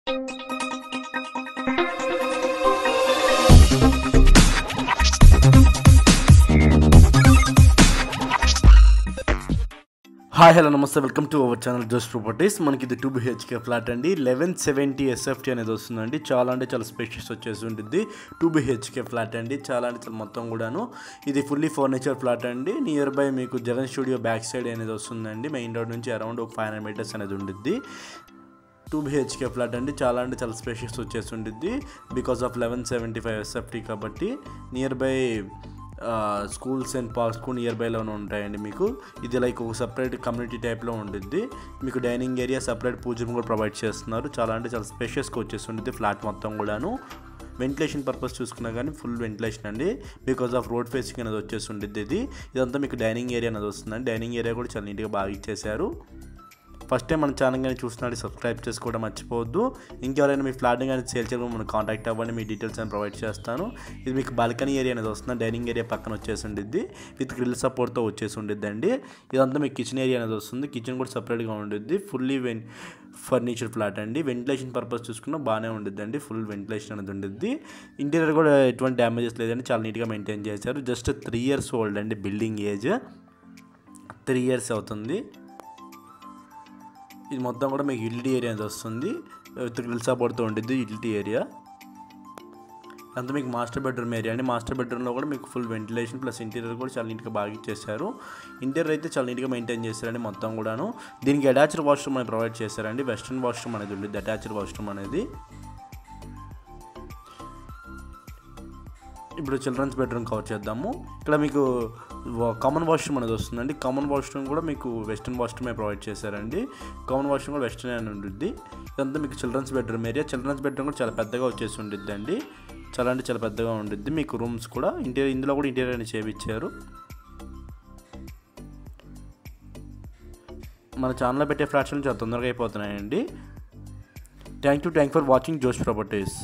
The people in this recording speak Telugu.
హాయ్ హలో నమస్తే, వెల్కమ్ టు అవర్ ఛానల్ జోష్ ప్రాపర్టీస్. మనకి ఇది 2 BHK ఫ్లాట్ అండి. 1170 SFT అనేది వస్తుందండి. చాలా అంటే చాలా స్పేషియస్ వచ్చేసి ఉంటుంది. 2 BHK ఫ్లాట్ అండి. చాలా అంటే చాలా మొత్తం కూడాను ఇది ఫుల్లీ ఫర్నిచర్ ఫ్లాట్ అండి. నియర్ బై మీకు జగన్ స్టూడియో బ్యాక్ సైడ్ అనేది వస్తుందండి. మెయిన్ రోడ్ నుంచి అరౌండ్ 500 మీటర్స్ అనేది ఉంటుంది. 2 BHK ఫ్లాట్ అండి. చాలా అంటే చాలా స్పేషియస్ వచ్చేసి ఉంటుంది బికాస్ ఆఫ్ 1175 SFT కాబట్టి. Near by schools and parks కూడా నియర్ బైలోనే ఉంటాయండి. మీకు ఇది లైక్ ఒక సపరేట్ కమ్యూనిటీ టైప్లో ఉంటుంది. మీకు డైనింగ్ ఏరియా, సపరేట్ పూజ రూమ్ కూడా ప్రొవైడ్ చేస్తున్నారు. చాలా అంటే చాలా స్పేషియస్గా వచ్చేసి ఉంటుంది ఫ్లాట్ మొత్తం కూడాను. వెంటిలేషన్ పర్పస్ చూసుకున్నా కానీ ఫుల్ వెంటిలేషన్ అండి, బికాస్ ఆఫ్ రోడ్ ఫేసింగ్ అనేది వచ్చేసి ఉంటుంది. ఇదంతా మీకు డైనింగ్ ఏరియా అనేది వస్తుందండి. డైనింగ్ ఏరియా కూడా చాలా నీట్గా బాగా ఇచ్చేసారు. ఫస్ట్ టైం మన ఛానల్ కానీ చూస్తున్నాడు సబ్స్క్రైబ్ చేసుకోవడం మర్చిపోవద్దు. ఇంకెవరైనా మీ ఫ్లాట్ని కానీ సేల్ చేయడం మనం కాంటాక్ట్ అవ్వండి, మీ డీటెయిల్స్ అని ప్రొవైడ్ చేస్తాను. ఇది మీకు బాల్కనీ ఏరియా అనేది వస్తుంది. డైనింగ్ ఏరియా పక్కన వచ్చేసి ఉండిద్ది, విత్ గ్రిల్ సపోర్ట్తో వచ్చేసి ఉండిద్ది అండి. ఇదంతా మీకు కిచెన్ ఏరియా అనేది వస్తుంది. కిచెన్ కూడా సపరేట్గా ఉండిద్ది. ఫుల్లీ ఫర్నిచర్ ఫ్లాట్ అండి. వెంటిలేషన్ పర్పస్ చూసుకున్నా బాగానే ఉండిద్ది అండి. ఫుల్ వెంటిలేషన్ అనేది ఉండిద్ది. ఇంటీరియర్ కూడా ఎటువంటి డ్యామేజెస్ లేదండి, చాలా నీట్గా మెయింటైన్ చేశారు. జస్ట్ 3 years ఓల్డ్ అండి. బిల్డింగ్ ఏజ్ 3 years అవుతుంది. ఇది మొత్తం కూడా మీకు యూటిలిటీ ఏరియా అనేది వస్తుంది. విత్ గ్రిల్ సపోర్ట్తో ఉంటుంది యూటిలిటీ ఏరియా. అంతా మీకు మాస్టర్ బెడ్రూమ్ ఏరియా అండి. మాస్టర్ బెడ్రూమ్లో కూడా మీకు ఫుల్ వెంటిలేషన్ ప్లస్ ఇంటీరియర్ కూడా చాలా నీట్గా బాగా ఇచ్చేసారు. ఇంటీరియర్ అయితే చాలా నీట్గా మెయింటైన్ చేశారండి మొత్తం కూడాను. దీనికి అటాచ్డ్ వాష్రూమ్ అనేది ప్రొవైడ్ చేశారండి. వెస్ట్రన్ వాష్రూమ్ అనేది ఉంటుంది, అటాచ్డ్ వాష్రూమ్ అనేది. ఇప్పుడు చిల్డ్రన్స్ బెడ్రూమ్ కవర్ చేద్దాము. ఇక్కడ మీకు కామన్ వాష్రూమ్ అనేది వస్తుందండి. కామన్ వాష్రూమ్ కూడా మీకు వెస్ట్రన్ వాష్రూమే ప్రొవైడ్ చేశారండి. కామన్ వాష్రూమ్ కూడా వెస్ట్రన్ అని ఉంటుంది. ఇదంతా మీకు children's bedroom area. Children's bedroom కూడా చాలా పెద్దగా వచ్చేసి ఉంటుంది అండి. చాలా అంటే చాలా పెద్దగా ఉంటుంది. మీకు రూమ్స్ కూడా ఇందులో కూడా ఇంటీరియర్ అని చేయించారు. మన ఛానల్లో పెట్టే ఫ్లాట్స్ చాలా తొందరగా అయిపోతున్నాయండి. థ్యాంక్ యూ ఫర్ వాచింగ్ జోష్ ప్రాపర్టీస్.